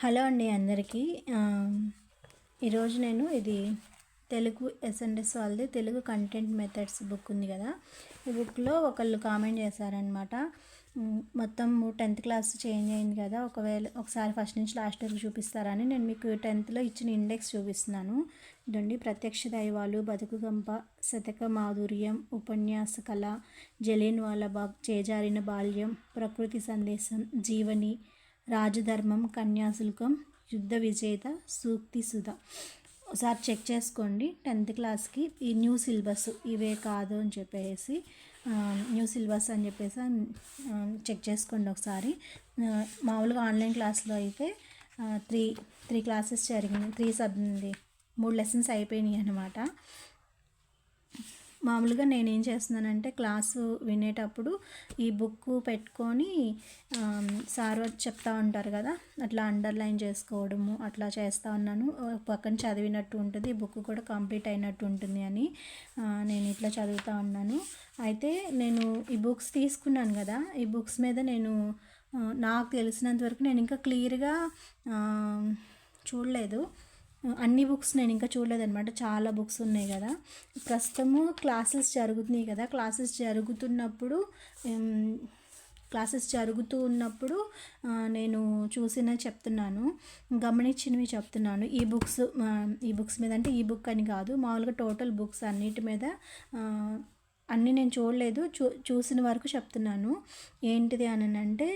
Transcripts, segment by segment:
Hello అండి అందరికీ. ఈరోజు నేను ఇది తెలుగు ఎస్ఎన్ఎస్ వాళ్ళది తెలుగు కంటెంట్ మెథడ్స్ బుక్ ఉంది కదా. ఈ బుక్లో ఒకళ్ళు కామెంట్ చేశారనమాట. మొత్తం 10th క్లాస్ చేంజ్ అయింది కదా, ఒకసారి ఫస్ట్ నుంచి లాస్ట్ వరకు చూపిస్తారని నేను మీకు 10thలో ఇచ్చిన ఇండెక్స్ చూపిస్తున్నాను. ఇదండి: ప్రత్యక్ష దైవాలు, బతుకుగంప, శతక మాధుర్యం, ఉపన్యాస కళ, జలియన్ వాలాబాగ్, చేజారిన బాల్యం, ప్రకృతి సందేశం, జీవని, రాజధర్మం, కన్యాశుల్కం, యుద్ధ విజేత, సూక్తి సుధ. ఒకసారి చెక్ చేసుకోండి. 10th క్లాస్కి ఈ న్యూ సిలబస్ ఇవే కాదు అని చెప్పేసి న్యూ సిలబస్ అని చెప్పేసి చెక్ చేసుకోండి ఒకసారి. మామూలుగా ఆన్లైన్ క్లాస్లో అయితే త్రీ క్లాసెస్ జరిగినాయి, 3 లెసన్స్ అయిపోయినాయి అన్నమాట. మామూలుగా నేనేం చేస్తున్నానంటే క్లాసు వినేటప్పుడు ఈ బుక్ పెట్టుకొని సార్ చెప్తా ఉంటారు కదా, అట్లా అండర్లైన్ చేసుకోవడము అట్లా చేస్తూ ఉన్నాను. పక్కన చదివినట్టు ఉంటుంది, ఈ బుక్ కూడా కంప్లీట్ అయినట్టు ఉంటుంది అని నేను ఇట్లా చదువుతూ ఉన్నాను. అయితే నేను ఈ బుక్స్ తీసుకున్నాను కదా, ఈ బుక్స్ మీద నేను నాకు తెలిసినంత వరకు నేను ఇంకా క్లియర్గా చూడలేదు. అన్ని బుక్స్ నేను ఇంకా చూడలేదన్నమాట. చాలా బుక్స్ ఉన్నాయి కదా. ప్రస్తుతము క్లాసెస్ జరుగుతున్నాయి కదా, క్లాసెస్ జరుగుతూ ఉన్నప్పుడు నేను చెప్తున్నాను, గమనించినవి చెప్తున్నాను. ఈ బుక్స్ మీద అంటే ఈ బుక్ అని కాదు, మామూలుగా టోటల్ బుక్స్ అన్నిటి మీద అన్నీ నేను చూడలేదు, చూసిన వరకు చెప్తున్నాను. ఏంటిది అని అంటే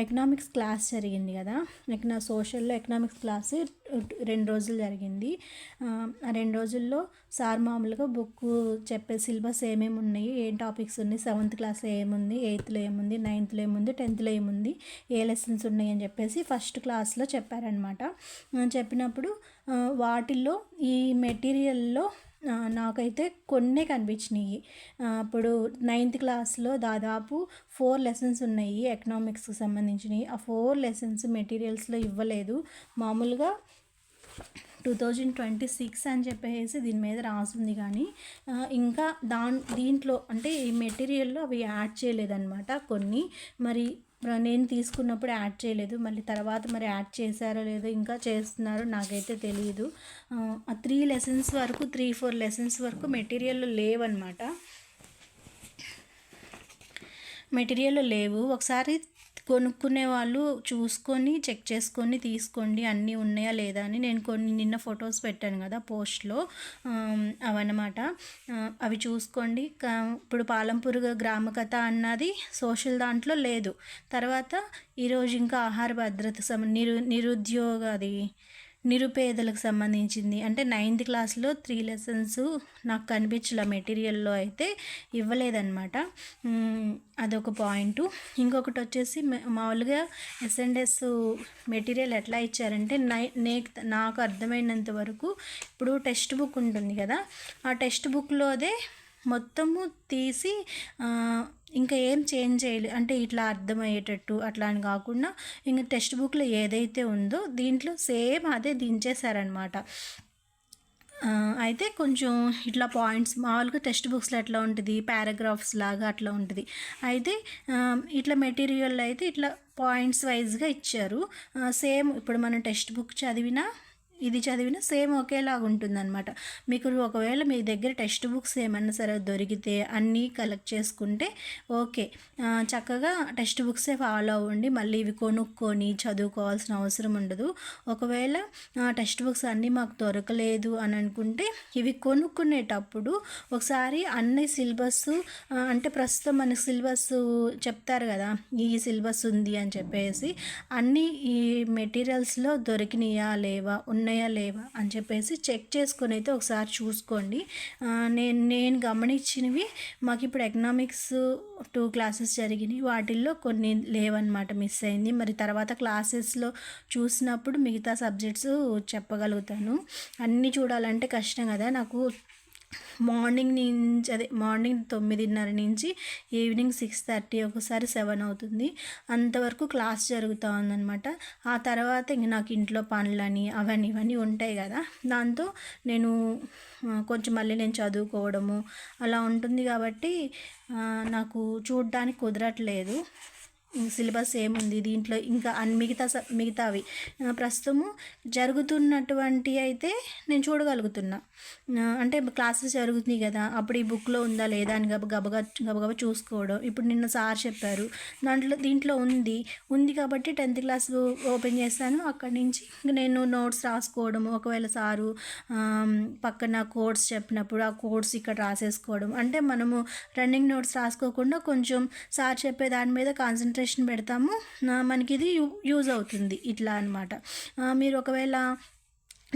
ఎకనామిక్స్ క్లాస్ జరిగింది కదా, సోషల్లో ఎకనామిక్స్ క్లాస్ 2 రోజులు జరిగింది. ఆ 2 రోజుల్లో సార్ మామూలుగా బుక్ చెప్పే సిలబస్ ఏమేమి ఉన్నాయి, ఏం టాపిక్స్ ఉన్నాయి, 7th క్లాస్లో ఏముంది, 8thలో ఏముంది, 9thలో ఏముంది, 10thలో ఏముంది, ఏ లెసన్స్ ఉన్నాయి అని చెప్పేసి ఫస్ట్ క్లాస్లో చెప్పారనమాట. చెప్పినప్పుడు వాటిల్లో ఈ మెటీరియల్లో నాకైతే కొన్నే కనిపించినాయి. ఇప్పుడు 9th క్లాస్లో దాదాపు 4 లెసన్స్ ఉన్నాయి ఎకనామిక్స్కి సంబంధించినవి. ఆ 4 లెసన్స్ మెటీరియల్స్లో ఇవ్వలేదు. మామూలుగా 2026 అని చెప్పేసి దీని మీద రాసింది, కానీ ఇంకా దీంట్లో అంటే ఈ మెటీరియల్లో అవి యాడ్ చేయలేదన్నమాట. కొన్ని మరి నేను తీసుకున్నప్పుడు యాడ్ చేయలేదు, మళ్ళీ తర్వాత మరి యాడ్ చేశారో లేదో, ఇంకా చేస్తున్నారో నాకైతే తెలియదు. 3-4 లెసన్స్ వరకు మెటీరియల్లో లేవు. ఒకసారి కొనుక్కునే వాళ్ళు చూసుకొని చెక్ చేసుకొని తీసుకోండి, అన్నీ ఉన్నాయా లేదా అని. నేను నిన్న ఫొటోస్ పెట్టాను కదా పోస్ట్లో, అవన్నమాట. అవి చూసుకోండి. ఇప్పుడు పాలంపురుగు గ్రామ కథ అన్నది సోషల్ దాంట్లో లేదు. తర్వాత ఈరోజు ఇంకా ఆహార భద్రత నిరుపేదలకు సంబంధించింది అంటే 9th క్లాస్లో 3 లెసన్స్ నాకు కనిపించలే, మెటీరియల్లో అయితే ఇవ్వలేదన్నమాట. అదొక పాయింట్. ఇంకొకటి వచ్చేసి మామూలుగా ఎస్ఎన్ఎస్ మెటీరియల్ ఎట్లా ఇచ్చారంటే నాకు అర్థమైనంత వరకు ఇప్పుడు టెక్స్ట్ బుక్ ఉంటుంది కదా, ఆ టెక్స్ట్ బుక్లోదే మొత్తము తీసి ఇంకా ఏం చేంజ్ చేయలేదు. అంటే ఇట్లా అర్థమయ్యేటట్టు అట్లా అని కాకుండా ఇంకా టెక్స్ట్ బుక్లో ఏదైతే ఉందో దీంట్లో సేమ్ అదే దించేశారనమాట. అయితే కొంచెం ఇట్లా పాయింట్స్ మామూలుగా టెక్స్ట్ బుక్స్లో ఎట్లా ఉంటుంది, పారాగ్రాఫ్స్ లాగా అట్లా ఉంటుంది. అయితే ఇట్లా మెటీరియల్ అయితే ఇట్లా పాయింట్స్ వైజ్గా ఇచ్చారు. సేమ్ ఇప్పుడు మనం టెక్స్ట్ బుక్ ఇది చదివినా సేమ్ ఒకేలాగా ఉంటుందన్నమాట. మీకు ఒకవేళ మీ దగ్గర టెక్స్ట్ బుక్స్ ఏమన్నా సరే దొరికితే అన్నీ కలెక్ట్ చేసుకుంటే ఓకే, చక్కగా టెక్స్ట్ బుక్సే ఫాలో అవ్వండి, మళ్ళీ ఇవి కొనుక్కొని చదువుకోవాల్సిన అవసరం ఉండదు. ఒకవేళ టెక్స్ట్ బుక్స్ అన్నీ మాకు దొరకలేదు అని అనుకుంటే ఇవి కొనుక్కునేటప్పుడు ఒకసారి అన్ని సిలబస్ అంటే ప్రస్తుతం మనకి సిలబస్ చెప్తారు కదా, ఈ సిలబస్ ఉంది అని చెప్పేసి అన్నీ ఈ మెటీరియల్స్లో దొరికినాయా లేవా, ఉన్నాయా లేవా అని చెప్పేసి చెక్ చేసుకొని అయితే ఒకసారి చూసుకోండి. నేను గమనించినవి మాకు ఇప్పుడు ఎకనామిక్స్ 2 క్లాసెస్ జరిగినాయి, వాటిల్లో కొన్ని లేవన్నమాట, మిస్ అయింది. మరి తర్వాత క్లాసెస్లో చూసినప్పుడు మిగతా సబ్జెక్ట్స్ చెప్పగలుగుతాను. అన్నీ చూడాలంటే కష్టం కదా నాకు. మార్నింగ్ 9:30 నుంచి ఈవినింగ్ 6:30, ఒకసారి 7 అవుతుంది, అంతవరకు క్లాస్ జరుగుతూ ఉందన్నమాట. ఆ తర్వాత ఇంక నాకు ఇంట్లో పనులని ఇవన్నీ ఉంటాయి కదా, దాంతో నేను కొంచెం మళ్ళీ నేను చదువుకోవడము అలా ఉంటుంది కాబట్టి నాకు చూడడానికి కుదరట్లేదు. సిలబస్ ఏముంది దీంట్లో, ఇంకా మిగతావి ప్రస్తుతము జరుగుతున్నటువంటి అయితే నేను చూడగలుగుతున్నా. అంటే క్లాసెస్ జరుగుతున్నాయి కదా, అప్పుడు ఈ బుక్లో ఉందా లేదా అని గబగబా చూసుకోవడం. ఇప్పుడు నిన్న సార్ చెప్పారు, దీంట్లో ఉంది కాబట్టి 10th క్లాస్ ఓపెన్ చేశాను. అక్కడి నుంచి నేను నోట్స్ రాసుకోవడం, ఒకవేళ సారు పక్కన కోడ్స్ చెప్పినప్పుడు ఆ కోడ్స్ ఇక్కడ రాసేసుకోవడం. అంటే మనము రన్నింగ్ నోట్స్ రాసుకోకుండా కొంచెం సార్ చెప్పే దాని మీద కాన్సన్ట్రేషన్ పెడతాము, మనకి ఇది యూజ్ అవుతుంది ఇట్లా అనమాట. మీరు ఒకవేళ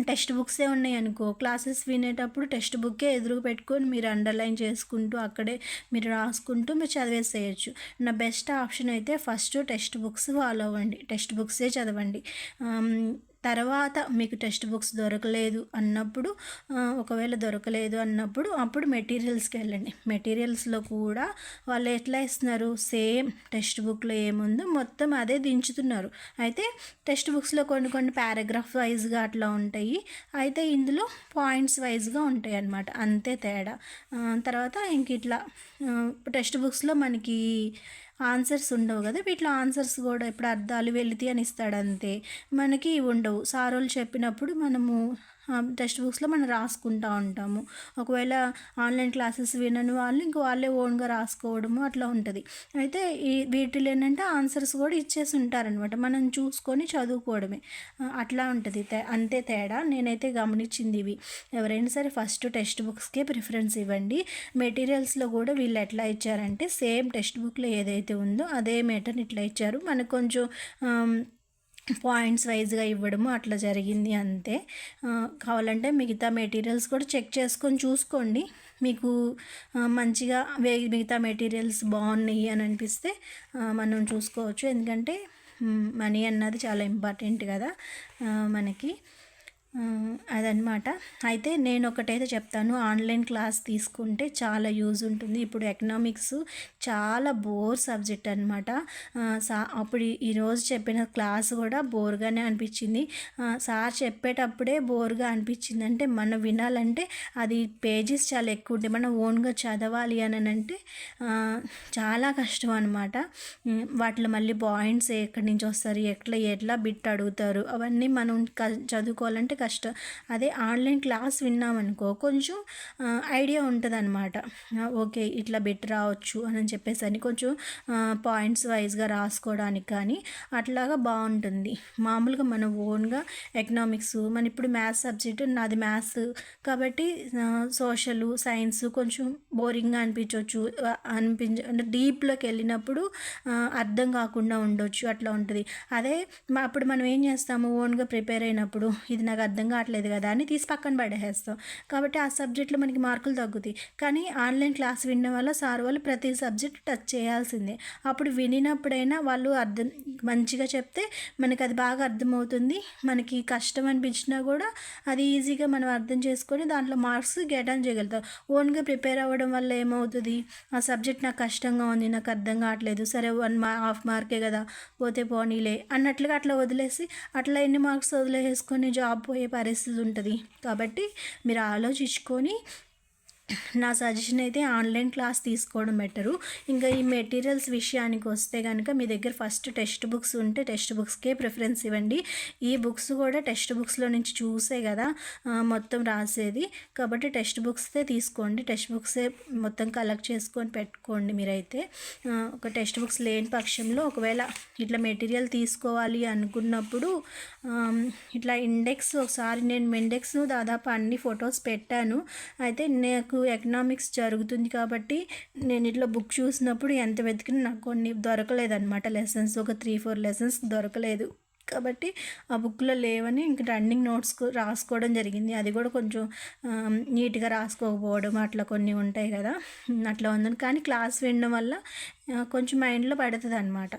టెక్స్ట్ బుక్సే ఉన్నాయి అనుకో, క్లాసెస్ వినేటప్పుడు టెక్స్ట్ బుక్కే ఎదురుగా పెట్టుకొని మీరు అండర్లైన్ చేసుకుంటూ అక్కడే మీరు రాసుకుంటూ మీరు చదివేసేయచ్చు. నా బెస్ట్ ఆప్షన్ అయితే ఫస్ట్ టెక్స్ట్ బుక్స్ ఫాలో అవ్వండి, టెక్స్ట్ బుక్సే చదవండి. తర్వాత మీకు టెక్స్ట్ బుక్స్ దొరకలేదు అన్నప్పుడు, ఒకవేళ దొరకలేదు అన్నప్పుడు అప్పుడు మెటీరియల్స్కి వెళ్ళండి. మెటీరియల్స్లో కూడా వాళ్ళు ఎట్లా ఇస్తున్నారు, సేమ్ టెక్స్ట్ బుక్లో ఏముందో మొత్తం అదే దించుతున్నారు. అయితే టెక్స్ట్ బుక్స్లో కొన్ని పారాగ్రాఫ్ వైజ్గా అట్లా ఉంటాయి, అయితే ఇందులో పాయింట్స్ వైజ్గా ఉంటాయి అన్నమాట, అంతే తేడా. తర్వాత ఇంక ఇట్లా టెక్స్ట్ బుక్స్లో మనకి ఆన్సర్స్ ఉండవు కదా, వీటిలో ఆన్సర్స్ కూడా ఇప్పుడు అర్థాలు వెళితి అని ఇస్తాడు అంతే, మనకి ఉండవు. సారోళ్ళు చెప్పినప్పుడు మనము టెక్స్ట్ బుక్స్లో మనం రాసుకుంటూ ఉంటాము. ఒకవేళ ఆన్లైన్ క్లాసెస్ వినని వాళ్ళు ఇంక వాళ్ళే ఓన్గా రాసుకోవడము అట్లా ఉంటుంది. అయితే వీటిలో ఏంటంటే ఆన్సర్స్ కూడా ఇచ్చేసి ఉంటారనమాట, మనం చూసుకొని చదువుకోవడమే, అట్లా ఉంటుంది. అంతే తేడా నేనైతే గమనించింది ఇవి. ఎవరైనా సరే ఫస్ట్ టెక్స్ట్ బుక్స్కే ప్రిఫరెన్స్ ఇవ్వండి. మెటీరియల్స్లో కూడా వీళ్ళు ఎట్లా ఇచ్చారంటే సేమ్ టెక్స్ట్ బుక్లో ఏదైతే ఉందో అదే మ్యాటర్ని ఇట్లా ఇచ్చారు, మనకు కొంచెం పాయింట్స్ వైజ్గా ఇవ్వడము అట్లా జరిగింది అంతే. కావాలంటే మిగతా మెటీరియల్స్ కూడా చెక్ చేసుకొని చూసుకోండి, మీకు మంచిగా మిగతా మెటీరియల్స్ బాగున్నాయి అని అనిపిస్తే మనం చూసుకోవచ్చు. ఎందుకంటే మనీ అన్నది చాలా ఇంపార్టెంట్ కదా మనకి, అదనమాట. అయితే నేను ఒకటైతే చెప్తాను, ఆన్లైన్ క్లాస్ తీసుకుంటే చాలా యూజ్ ఉంటుంది. ఇప్పుడు ఎకనామిక్స్ చాలా బోర్ సబ్జెక్ట్ అనమాట. అప్పుడు ఈరోజు చెప్పిన క్లాస్ కూడా బోర్గానే అనిపించింది. సార్ చెప్పేటప్పుడే బోర్గా అనిపించింది, అంటే మనం వినాలంటే అది పేజెస్ చాలా ఎక్కువ ఉంటాయి, మనం ఓన్గా చదవాలి అని అంటే చాలా కష్టం అనమాట. వాటిలో మళ్ళీ పాయింట్స్ ఎక్కడి నుంచి వస్తారు, ఎట్లా బిట్ అడుగుతారు, అవన్నీ మనం చదువుకోవాలంటే కష్టం. అదే ఆన్లైన్ క్లాస్ విన్నామనుకో కొంచెం ఐడియా ఉంటుంది అనమాట. ఓకే ఇట్లా బిట్ రావచ్చు అని చెప్పేసి అని కొంచెం పాయింట్స్ వైజ్గా రాసుకోవడానికి కానీ అట్లాగా బాగుంటుంది. మామూలుగా మన ఓన్గా ఎకనామిక్స్, మన ఇప్పుడు మ్యాథ్స్ సబ్జెక్ట్ నాది మ్యాథ్స్ కాబట్టి సోషల్ సైన్స్ కొంచెం బోరింగ్గా అనిపించవచ్చు, అంటే డీప్లోకి వెళ్ళినప్పుడు అర్థం కాకుండా ఉండొచ్చు, అట్లా ఉంటుంది. అదే అప్పుడు మనం ఏం చేస్తాము, ఓన్గా ప్రిపేర్ అయినప్పుడు ఇది నాకు అర్థం కావట్లేదు కదా అని తీసి పక్కన పడేస్తాం, కాబట్టి ఆ సబ్జెక్ట్లో మనకి మార్కులు తగ్గుతాయి. కానీ ఆన్లైన్ క్లాస్ వినడం వల్ల సార్ వాళ్ళు ప్రతి సబ్జెక్ట్ టచ్ చేయాల్సిందే. అప్పుడు వినినప్పుడైనా వాళ్ళు మంచిగా చెప్తే మనకి అది బాగా అర్థమవుతుంది. మనకి కష్టం అనిపించినా కూడా అది ఈజీగా మనం అర్థం చేసుకొని దాంట్లో మార్క్స్ గెట్ ఆన్ చేయగలుగుతాం. ఓన్గా ప్రిపేర్ అవ్వడం వల్ల ఏమవుతుంది, ఆ సబ్జెక్ట్ నాకు కష్టంగా ఉంది, నాకు అర్థం కావట్లేదు, సరే 1.5 మార్కే కదా పోతే పోనీలే అన్నట్లుగా అట్లా వదిలేసి అట్లా ఎన్ని మార్క్స్ వదిలేసుకొని జాబ్ పోయే పరిస్థితి ఉంటుంది. కాబట్టి మీరు ఆలోచించుకొని నా సజెషన్ అయితే ఆన్లైన్ క్లాస్ తీసుకోవడం బెటరు. ఇంకా ఈ మెటీరియల్స్ విషయానికి వస్తే కనుక మీ దగ్గర ఫస్ట్ టెక్స్ట్ బుక్స్ ఉంటే టెక్స్ట్ బుక్స్కే ప్రిఫరెన్స్ ఇవ్వండి. ఈ బుక్స్ కూడా టెక్స్ట్ బుక్స్లో నుంచి చూసే కదా మొత్తం రాసేది, కాబట్టి టెక్స్ట్ బుక్సే తీసుకోండి. టెక్స్ట్ బుక్సే మొత్తం కలెక్ట్ చేసుకొని పెట్టుకోండి. మీరైతే ఒక టెక్స్ట్ బుక్స్ లేని పక్షంలో ఒకవేళ ఇట్లా మెటీరియల్ తీసుకోవాలి అనుకున్నప్పుడు ఇట్లా ఇండెక్స్, ఒకసారి నేను ఇండెక్స్ దాదాపు అన్ని ఫొటోస్ పెట్టాను. అయితే నాకు ఎకనామిక్స్ జరుగుతుంది కాబట్టి నేను ఇట్లా బుక్ చూసినప్పుడు ఎంత వెతికినా నాకు కొన్ని దొరకలేదన్నమాట, లెసన్స్ ఒక 3-4 లెసన్స్ దొరకలేదు. కాబట్టి ఆ బుక్లో లేవని ఇంక రన్నింగ్ నోట్స్ రాసుకోవడం జరిగింది. అది కూడా కొంచెం నీట్గా రాసుకోకపోవడం అట్లా కొన్ని ఉంటాయి కదా, అట్లా ఉందని. కానీ క్లాస్ వినడం వల్ల కొంచెం మైండ్లో పడుతుంది అనమాట.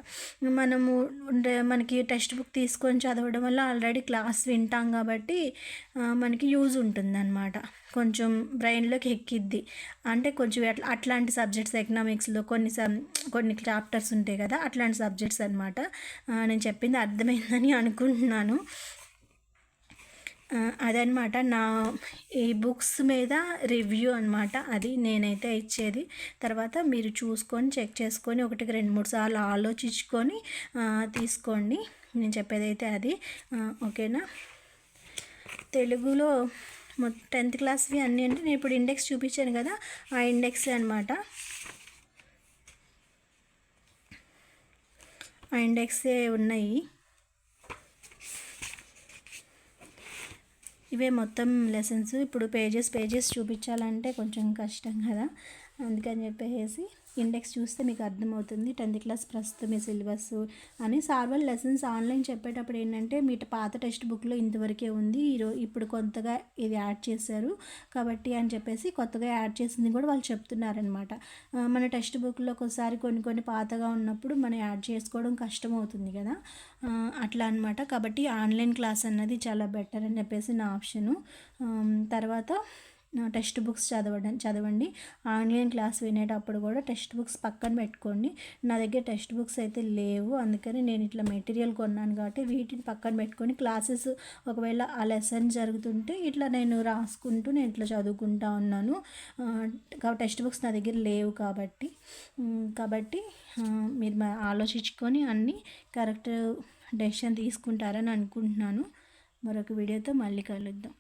మనకి టెక్స్ట్ బుక్ తీసుకొని చదవడం వల్ల ఆల్రెడీ క్లాస్ వింటాం కాబట్టి మనకి యూజ్ ఉంటుందన్నమాట, కొంచెం బ్రెయిన్లోకి ఎక్కిద్ది. అంటే కొంచెం అట్లాంటి సబ్జెక్ట్స్ ఎకనామిక్స్లో కొన్ని చాప్టర్స్ ఉంటాయి కదా, అట్లాంటి సబ్జెక్ట్స్ అనమాట. నేను చెప్పింది అర్థమైందని అనుకుంటున్నాను. అదనమాట నా ఈ బుక్స్ మీద రివ్యూ అనమాట. అది నేనైతే ఇచ్చేది. తర్వాత మీరు చూసుకొని చెక్ చేసుకొని ఒకటికి 2-3 సార్లు ఆలోచించుకొని తీసుకోండి. నేను చెప్పేదైతే అది. ఓకేనా. తెలుగులో 10th క్లాస్వి అన్నీ అంటే నేను ఇప్పుడు ఇండెక్స్ చూపించాను కదా, ఆ ఇండెక్స్ అనమాట. ఆ ఇండెక్సే ఉన్నాయి. ఇవే మొత్తం లెసన్స్. ఇప్పుడు పేజెస్ చూపించాలంటే కొంచెం కష్టం కదా, అందుకని చెప్పేసి ఇండెక్స్ చూస్తే మీకు అర్థమవుతుంది 10th క్లాస్ ప్రస్తుతం ఈ సిలబస్ అని. సార్వల్ లెసన్స్ ఆన్లైన్ చెప్పేటప్పుడు ఏంటంటే మీ పాత టెక్స్ట్ బుక్లో ఇంతవరకే ఉంది, ఇప్పుడు కొత్తగా ఇది యాడ్ చేశారు కాబట్టి అని చెప్పేసి కొత్తగా యాడ్ చేసింది కూడా వాళ్ళు చెప్తున్నారనమాట. మన టెక్స్ట్ బుక్లో ఒకసారి కొన్ని పాతగా ఉన్నప్పుడు మనం యాడ్ చేసుకోవడం కష్టం అవుతుంది కదా, అట్లా అనమాట. కాబట్టి ఆన్లైన్ క్లాస్ అన్నది చాలా బెటర్ అని చెప్పేసి నా ఆప్షను. తర్వాత టెక్స్ట్ బుక్స్ చదవండి. ఆన్లైన్ క్లాస్ వినేటప్పుడు కూడా టెక్స్ట్ బుక్స్ పక్కన పెట్టుకోండి. నా దగ్గర టెక్స్ట్ బుక్స్ అయితే లేవు, అందుకని నేను ఇట్లా మెటీరియల్ కొన్నాను కాబట్టి వీటిని పక్కన పెట్టుకొని క్లాసెస్ ఒకవేళ ఆ లెసన్ జరుగుతుంటే ఇట్లా నేను రాసుకుంటూ నేను ఇట్లా చదువుకుంటా ఉన్నాను. టెక్స్ట్ బుక్స్ నా దగ్గర లేవు కాబట్టి మీరు ఆలోచించుకొని అన్నీ కరెక్ట్ డెసిషన్ తీసుకుంటారని అనుకుంటున్నాను. మరొక వీడియోతో మళ్ళీ కలుద్దాం.